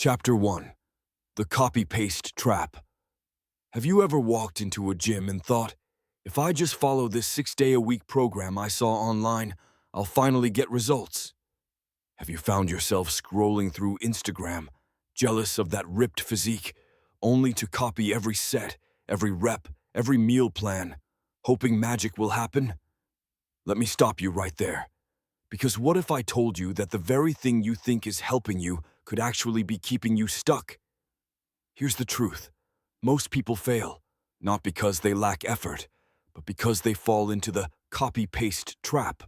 Chapter 1. The Copy-Paste Trap. Have you ever walked into a gym and thought, if I just follow this 6-day-a-week program I saw online, I'll finally get results? Have you found yourself scrolling through Instagram, jealous of that ripped physique, only to copy every set, every rep, every meal plan, hoping magic will happen? Let me stop you right there. Because what if I told you that the very thing you think is helping you could actually be keeping you stuck? Here's the truth. Most people fail, not because they lack effort, but because they fall into the copy-paste trap.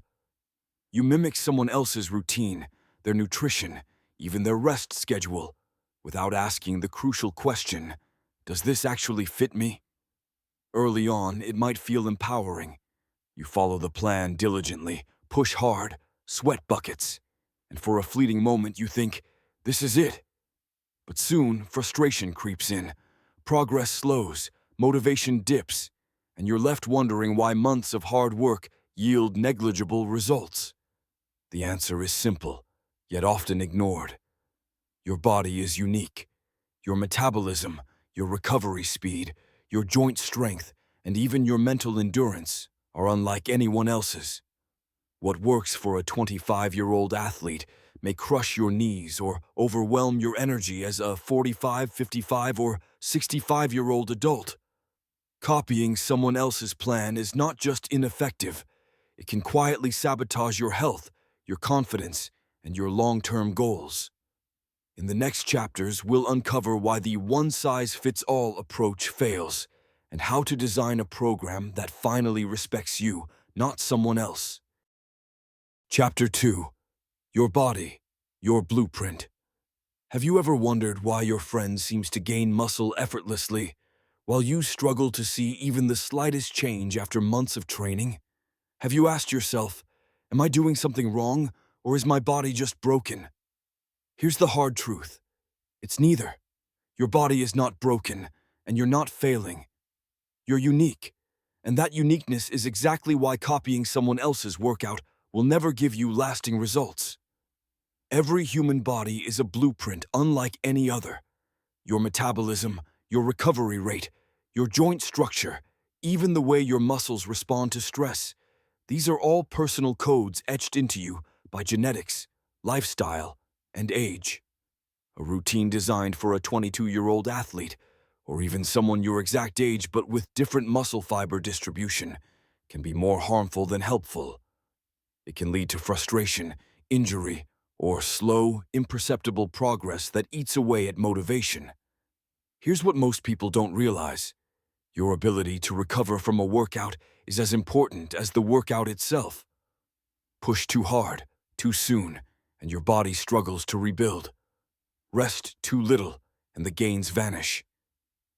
You mimic someone else's routine, their nutrition, even their rest schedule, without asking the crucial question, does this actually fit me? Early on, it might feel empowering. You follow the plan diligently, push hard, sweat buckets, and for a fleeting moment you think, this is it. But soon, frustration creeps in, progress slows, motivation dips, and you're left wondering why months of hard work yield negligible results. The answer is simple, yet often ignored. Your body is unique. Your metabolism, your recovery speed, your joint strength, and even your mental endurance are unlike anyone else's. What works for a 25-year-old athlete may crush your knees or overwhelm your energy as a 45, 55, or 65-year-old adult. Copying someone else's plan is not just ineffective, it can quietly sabotage your health, your confidence, and your long-term goals. In the next chapters, we'll uncover why the one-size-fits-all approach fails and how to design a program that finally respects you, not someone else. Chapter 2. Your body, your blueprint. Have you ever wondered why your friend seems to gain muscle effortlessly, while you struggle to see even the slightest change after months of training? Have you asked yourself, am I doing something wrong, or is my body just broken? Here's the hard truth. It's neither. Your body is not broken, and you're not failing. You're unique, and that uniqueness is exactly why copying someone else's workout will never give you lasting results. Every human body is a blueprint unlike any other. Your metabolism, your recovery rate, your joint structure, even the way your muscles respond to stress, these are all personal codes etched into you by genetics, lifestyle, and age. A routine designed for a 22-year-old athlete, or even someone your exact age but with different muscle fiber distribution, can be more harmful than helpful. It can lead to frustration, injury, or slow, imperceptible progress that eats away at motivation. Here's what most people don't realize. Your ability to recover from a workout is as important as the workout itself. Push too hard, too soon, and your body struggles to rebuild. Rest too little, and the gains vanish.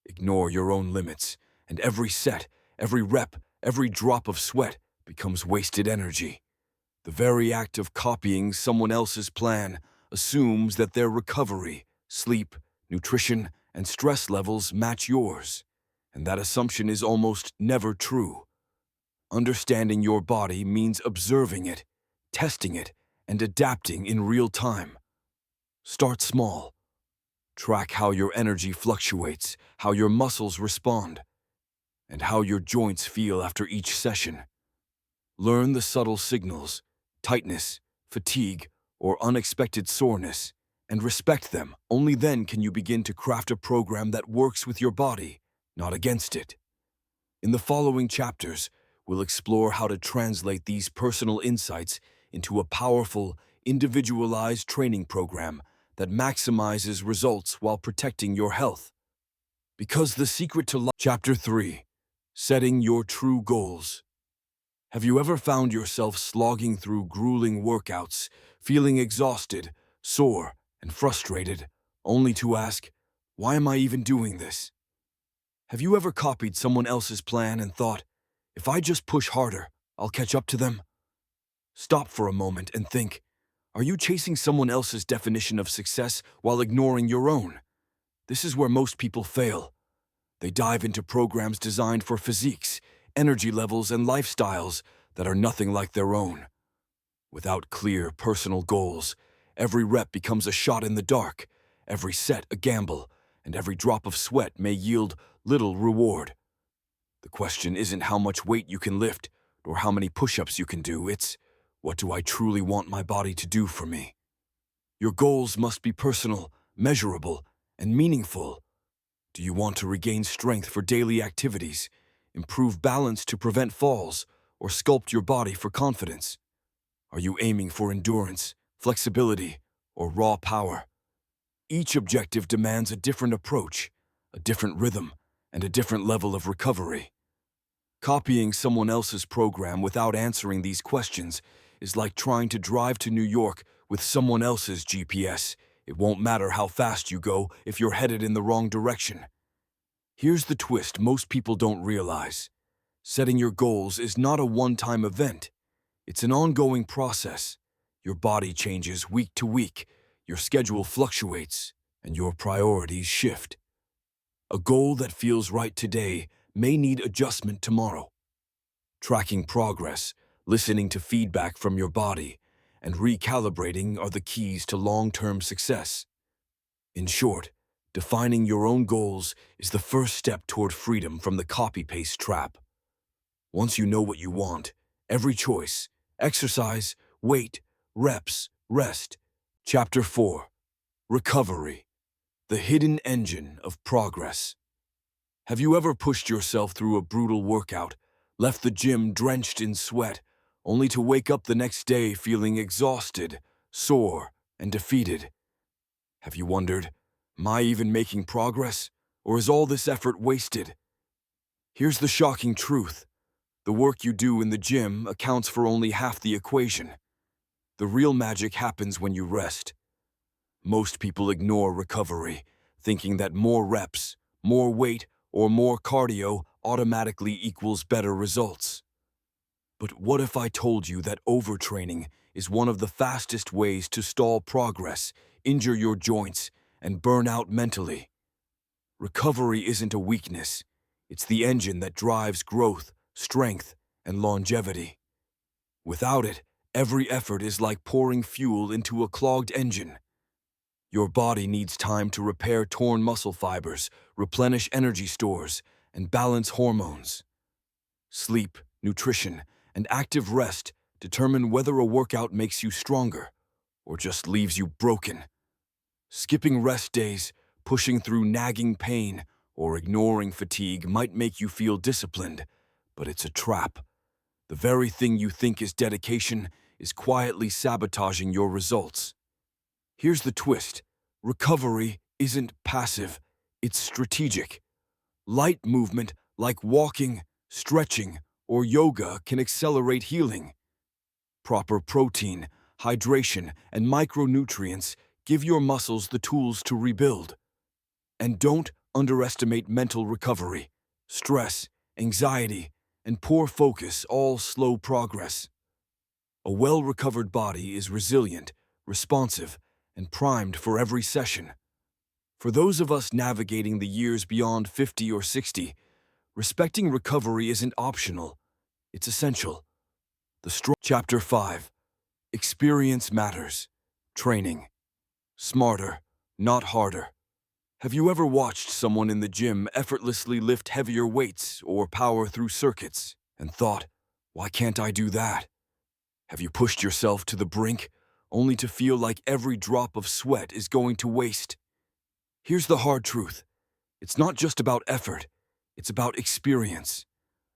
Ignore your own limits, and every set, every rep, every drop of sweat becomes wasted energy. The very act of copying someone else's plan assumes that their recovery, sleep, nutrition, and stress levels match yours, and that assumption is almost never true. Understanding your body means observing it, testing it, and adapting in real time. Start small. Track how your energy fluctuates, how your muscles respond, and how your joints feel after each session. Learn the subtle signals, tightness, fatigue, or unexpected soreness, and respect them. Only then can you begin to craft a program that works with your body, not against it. In the following chapters, we'll explore how to translate these personal insights into a powerful, individualized training program that maximizes results while protecting your health. Because the secret to life. Chapter 3. Setting your true goals. Have you ever found yourself slogging through grueling workouts, feeling exhausted, sore, and frustrated, only to ask, why am I even doing this? Have you ever copied someone else's plan and thought, if I just push harder, I'll catch up to them? Stop for a moment and think, are you chasing someone else's definition of success while ignoring your own? This is where most people fail. They dive into programs designed for physiques, energy levels, and lifestyles that are nothing like their own. Without clear personal goals, every rep becomes a shot in the dark, every set a gamble, and every drop of sweat may yield little reward. The question isn't how much weight you can lift or how many push-ups you can do, it's what do I truly want my body to do for me? Your goals must be personal, measurable, and meaningful. Do you want to regain strength for daily activities, improve balance to prevent falls, or sculpt your body for confidence? Are you aiming for endurance, flexibility, or raw power? Each objective demands a different approach, a different rhythm, and a different level of recovery. Copying someone else's program without answering these questions is like trying to drive to New York with someone else's GPS. It won't matter how fast you go if you're headed in the wrong direction. Here's the twist most people don't realize. Setting your goals is not a one-time event. It's an ongoing process. Your body changes week to week, your schedule fluctuates, and your priorities shift. A goal that feels right today may need adjustment tomorrow. Tracking progress, listening to feedback from your body, and recalibrating are the keys to long-term success. In short, defining your own goals is the first step toward freedom from the copy-paste trap. Once you know what you want, every choice, exercise, weight, reps, rest. Chapter 4. Recovery, the hidden engine of progress. Have you ever pushed yourself through a brutal workout, left the gym drenched in sweat, only to wake up the next day feeling exhausted, sore, and defeated? Have you wondered, am I even making progress, or is all this effort wasted? Here's the shocking truth. The work you do in the gym accounts for only half the equation. The real magic happens when you rest. Most people ignore recovery, thinking that more reps, more weight, or more cardio automatically equals better results. But what if I told you that overtraining is one of the fastest ways to stall progress, injure your joints, and burn out mentally? Recovery isn't a weakness. It's the engine that drives growth, strength, and longevity. Without it, every effort is like pouring fuel into a clogged engine. Your body needs time to repair torn muscle fibers, replenish energy stores, and balance hormones. Sleep, nutrition, and active rest determine whether a workout makes you stronger or just leaves you broken. Skipping rest days, pushing through nagging pain, or ignoring fatigue might make you feel disciplined, but it's a trap. The very thing you think is dedication is quietly sabotaging your results. Here's the twist. Recovery isn't passive, it's strategic. Light movement like walking, stretching, or yoga can accelerate healing. Proper protein, hydration, and micronutrients give your muscles the tools to rebuild. And don't underestimate mental recovery. Stress, anxiety, and poor focus all slow progress. A well-recovered body is resilient, responsive, and primed for every session. For those of us navigating the years beyond 50 or 60, respecting recovery isn't optional, it's essential. Chapter 5. Experience matters. Training. Smarter, not harder. Have you ever watched someone in the gym effortlessly lift heavier weights or power through circuits and thought, why can't I do that? Have you pushed yourself to the brink only to feel like every drop of sweat is going to waste? Here's the hard truth. It's not just about effort, it's about experience.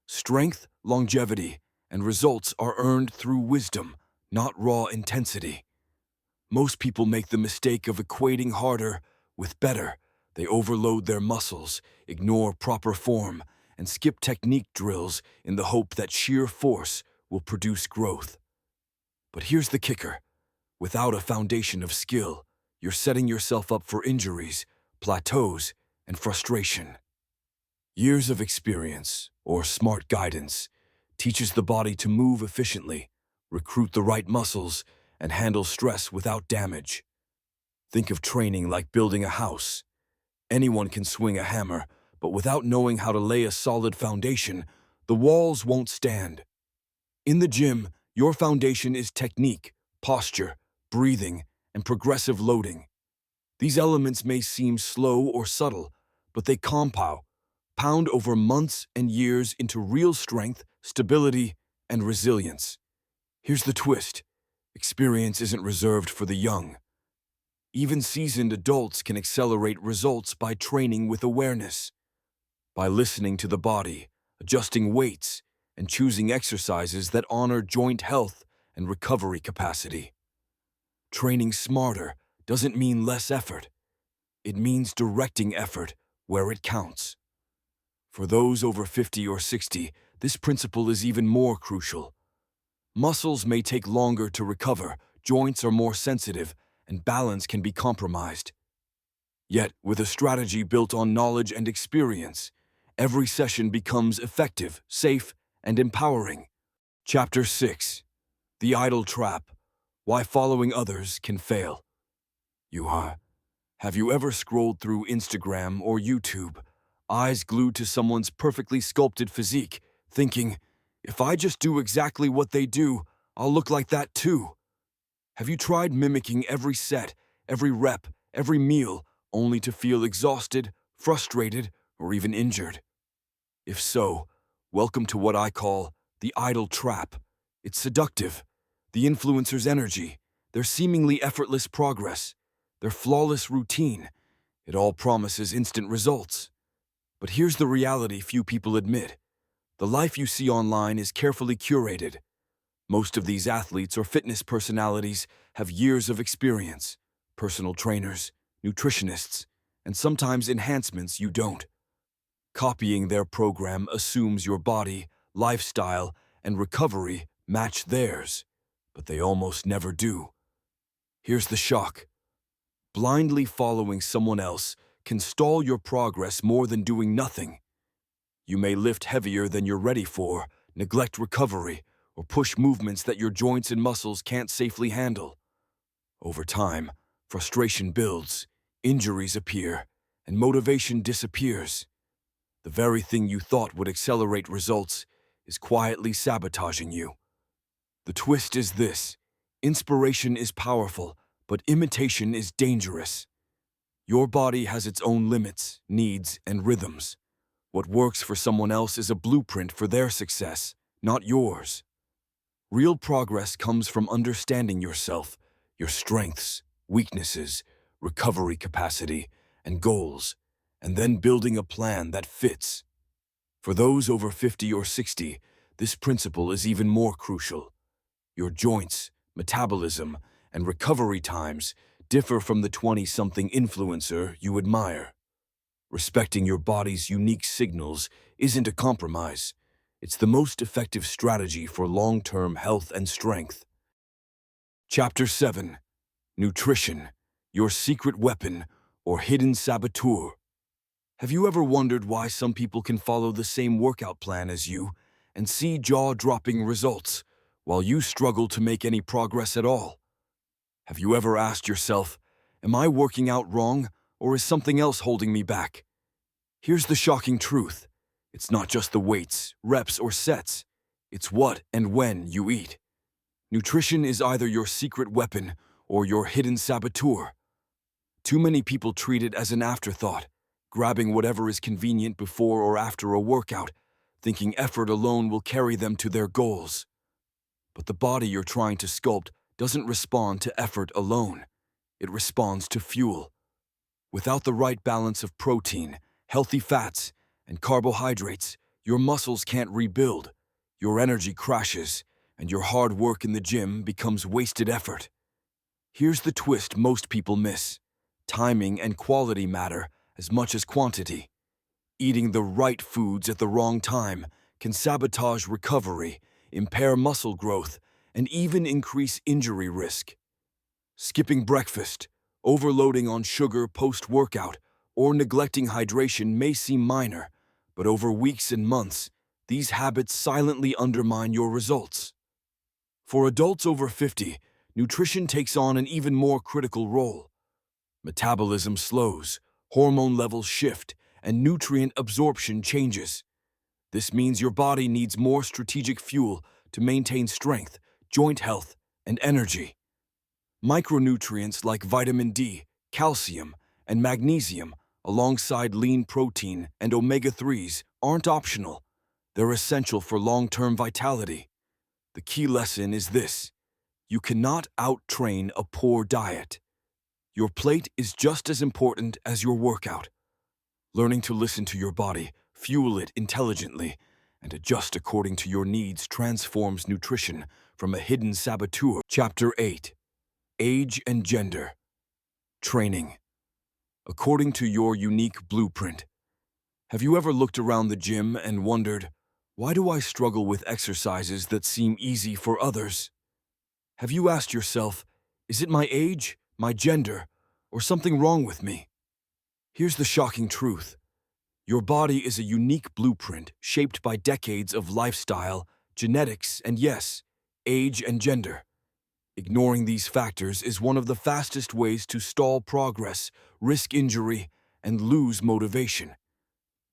Strength, longevity, and results are earned through wisdom, not raw intensity. Most people make the mistake of equating harder with better. They overload their muscles, ignore proper form, and skip technique drills in the hope that sheer force will produce growth. But here's the kicker. Without a foundation of skill, you're setting yourself up for injuries, plateaus, and frustration. Years of experience, or smart guidance, teaches the body to move efficiently, recruit the right muscles, and handle stress without damage. Think of training like building a house. Anyone can swing a hammer, but without knowing how to lay a solid foundation, the walls won't stand. In the gym, your foundation is technique, posture, breathing, and progressive loading. These elements may seem slow or subtle, but they compound over months and years into real strength, stability, and resilience. Here's the twist. Experience isn't reserved for the young. Even seasoned adults can accelerate results by training with awareness, by listening to the body, adjusting weights, and choosing exercises that honor joint health and recovery capacity. Training smarter doesn't mean less effort. It means directing effort where it counts. For those over 50 or 60, this principle is even more crucial. Muscles may take longer to recover, joints are more sensitive, and balance can be compromised. Yet, with a strategy built on knowledge and experience, every session becomes effective, safe, and empowering. Chapter 6. The Idle Trap. Why Following Others Can Fail. Have you ever scrolled through Instagram or YouTube, eyes glued to someone's perfectly sculpted physique, thinking, if I just do exactly what they do, I'll look like that too? Have you tried mimicking every set, every rep, every meal, only to feel exhausted, frustrated, or even injured? If so, welcome to what I call the idle trap. It's seductive. The influencer's energy, their seemingly effortless progress, their flawless routine, it all promises instant results. But here's the reality few people admit. The life you see online is carefully curated. Most of these athletes or fitness personalities have years of experience, personal trainers, nutritionists, and sometimes enhancements you don't. Copying their program assumes your body, lifestyle, and recovery match theirs, but they almost never do. Here's the shock. Blindly following someone else can stall your progress more than doing nothing. You may lift heavier than you're ready for, neglect recovery, or push movements that your joints and muscles can't safely handle. Over time, frustration builds, injuries appear, and motivation disappears. The very thing you thought would accelerate results is quietly sabotaging you. The twist is this: inspiration is powerful, but imitation is dangerous. Your body has its own limits, needs, and rhythms. What works for someone else is a blueprint for their success, not yours. Real progress comes from understanding yourself, your strengths, weaknesses, recovery capacity, and goals, and then building a plan that fits. For those over 50 or 60, this principle is even more crucial. Your joints, metabolism, and recovery times differ from the 20-something influencer you admire. Respecting your body's unique signals isn't a compromise. It's the most effective strategy for long-term health and strength. Chapter 7. Nutrition, Your Secret Weapon or Hidden Saboteur. Have you ever wondered why some people can follow the same workout plan as you and see jaw-dropping results, while you struggle to make any progress at all? Have you ever asked yourself, am I working out wrong, or is something else holding me back? Here's the shocking truth. It's not just the weights, reps, or sets. It's what and when you eat. Nutrition is either your secret weapon or your hidden saboteur. Too many people treat it as an afterthought, grabbing whatever is convenient before or after a workout, thinking effort alone will carry them to their goals. But the body you're trying to sculpt doesn't respond to effort alone. It responds to fuel. Without the right balance of protein, healthy fats, and carbohydrates, your muscles can't rebuild, your energy crashes, and your hard work in the gym becomes wasted effort. Here's the twist most people miss. Timing and quality matter as much as quantity. Eating the right foods at the wrong time can sabotage recovery, impair muscle growth, and even increase injury risk. Skipping breakfast, overloading on sugar post-workout, or neglecting hydration may seem minor, but over weeks and months, these habits silently undermine your results. For adults over 50, nutrition takes on an even more critical role. Metabolism slows, hormone levels shift, and nutrient absorption changes. This means your body needs more strategic fuel to maintain strength, joint health, and energy. Micronutrients like vitamin D, calcium, and magnesium, alongside lean protein and omega-3s, aren't optional. They're essential for long-term vitality. The key lesson is this: you cannot out-train a poor diet. Your plate is just as important as your workout. Learning to listen to your body, fuel it intelligently, and adjust according to your needs transforms nutrition from a hidden saboteur. Chapter 8: Age and Gender. Training. According to your unique blueprint. Have you ever looked around the gym and wondered, why do I struggle with exercises that seem easy for others? Have you asked yourself, is it my age, my gender, or something wrong with me? Here's the shocking truth. Your body is a unique blueprint shaped by decades of lifestyle, genetics, and yes, age and gender. Ignoring these factors is one of the fastest ways to stall progress, risk injury, and lose motivation.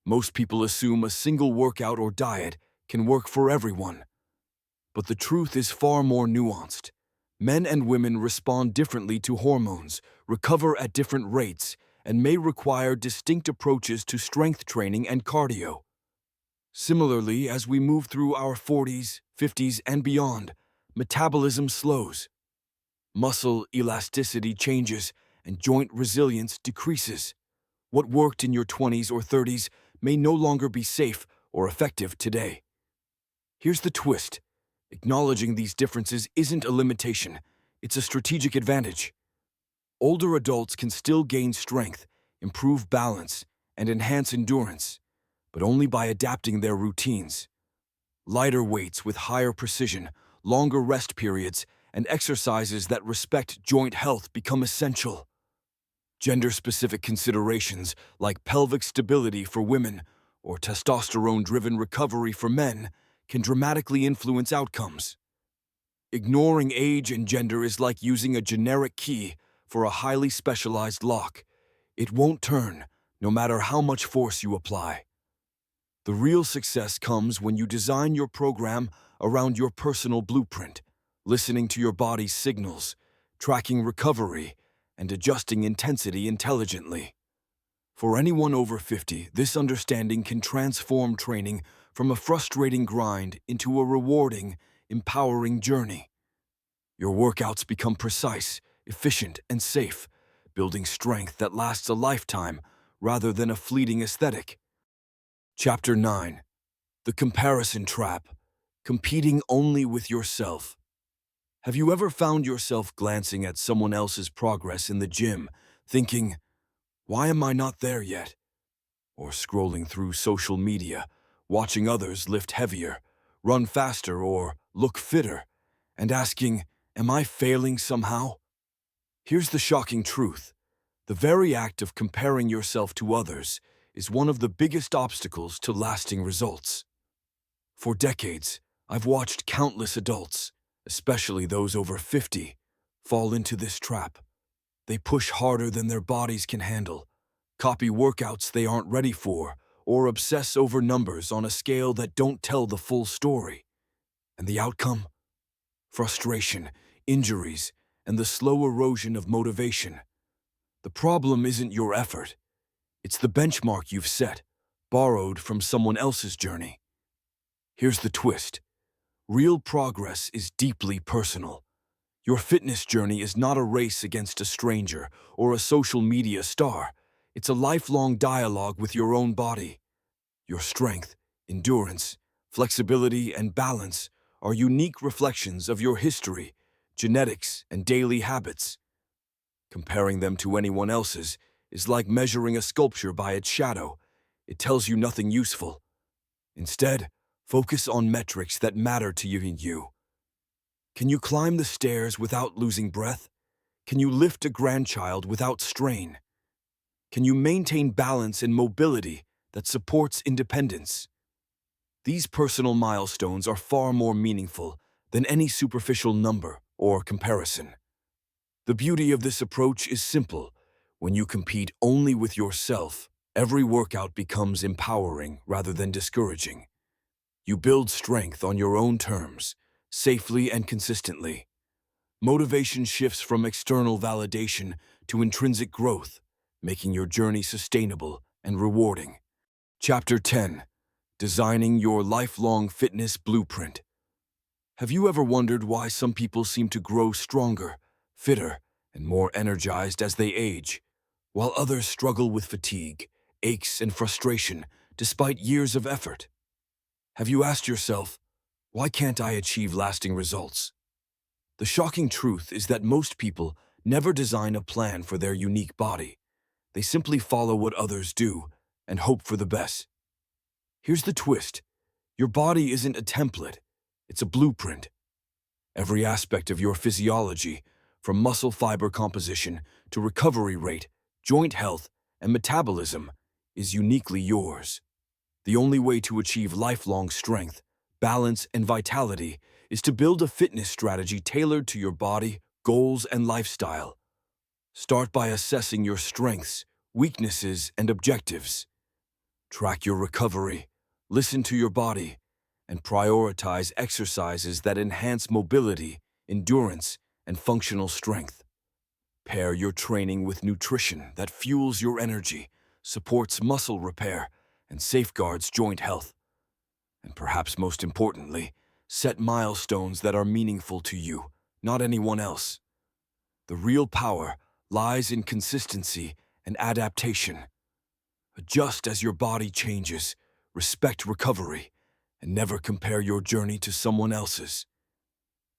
Most people assume a single workout or diet can work for everyone. But the truth is far more nuanced. Men and women respond differently to hormones, recover at different rates, and may require distinct approaches to strength training and cardio. Similarly, as we move through our 40s, 50s, and beyond, metabolism slows. Muscle elasticity changes, and joint resilience decreases. What worked in your 20s or 30s may no longer be safe or effective today. Here's the twist. Acknowledging these differences isn't a limitation, it's a strategic advantage. Older adults can still gain strength, improve balance, and enhance endurance, but only by adapting their routines. Lighter weights with higher precision, longer rest periods, and exercises that respect joint health become essential. Gender-specific considerations like pelvic stability for women or testosterone-driven recovery for men can dramatically influence outcomes. Ignoring age and gender is like using a generic key for a highly specialized lock. It won't turn, no matter how much force you apply. The real success comes when you design your program around your personal blueprint, listening to your body's signals, tracking recovery, and adjusting intensity intelligently. For anyone over 50, this understanding can transform training from a frustrating grind into a rewarding, empowering journey. Your workouts become precise, efficient, and safe, building strength that lasts a lifetime rather than a fleeting aesthetic. Chapter 9: The Comparison Trap. Competing only with yourself. Have you ever found yourself glancing at someone else's progress in the gym, thinking, why am I not there yet? Or scrolling through social media, watching others lift heavier, run faster, or look fitter, and asking, am I failing somehow? Here's the shocking truth. The very act of comparing yourself to others is one of the biggest obstacles to lasting results. For decades, I've watched countless adults, especially those over 50, fall into this trap. They push harder than their bodies can handle, copy workouts they aren't ready for, or obsess over numbers on a scale that don't tell the full story. And the outcome? Frustration, injuries, and the slow erosion of motivation. The problem isn't your effort. It's the benchmark you've set, borrowed from someone else's journey. Here's the twist. Real progress is deeply personal. Your fitness journey is not a race against a stranger or a social media star. It's a lifelong dialogue with your own body. Your strength, endurance, flexibility, and balance are unique reflections of your history, genetics, and daily habits. Comparing them to anyone else's is like measuring a sculpture by its shadow. It tells you nothing useful. Instead, focus on metrics that matter to you and you. Can you climb the stairs without losing breath? Can you lift a grandchild without strain? Can you maintain balance and mobility that supports independence? These personal milestones are far more meaningful than any superficial number or comparison. The beauty of this approach is simple. When you compete only with yourself, every workout becomes empowering rather than discouraging. You build strength on your own terms, safely and consistently. Motivation shifts from external validation to intrinsic growth, making your journey sustainable and rewarding. Chapter 10: Designing Your Lifelong Fitness Blueprint. Have you ever wondered why some people seem to grow stronger, fitter, and more energized as they age, while others struggle with fatigue, aches, and frustration despite years of effort? Have you asked yourself, why can't I achieve lasting results? The shocking truth is that most people never design a plan for their unique body. They simply follow what others do and hope for the best. Here's the twist: your body isn't a template, it's a blueprint. Every aspect of your physiology, from muscle fiber composition to recovery rate, joint health, and metabolism, is uniquely yours. The only way to achieve lifelong strength, balance, and vitality is to build a fitness strategy tailored to your body, goals, and lifestyle. Start by assessing your strengths, weaknesses, and objectives. Track your recovery, listen to your body, and prioritize exercises that enhance mobility, endurance, and functional strength. Pair your training with nutrition that fuels your energy, supports muscle repair, and safeguards joint health. And perhaps most importantly, set milestones that are meaningful to you, not anyone else. The real power lies in consistency and adaptation. Adjust as your body changes, respect recovery, and never compare your journey to someone else's.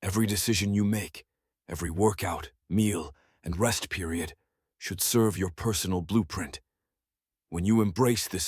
Every decision you make, every workout, meal, and rest period should serve your personal blueprint. When you embrace this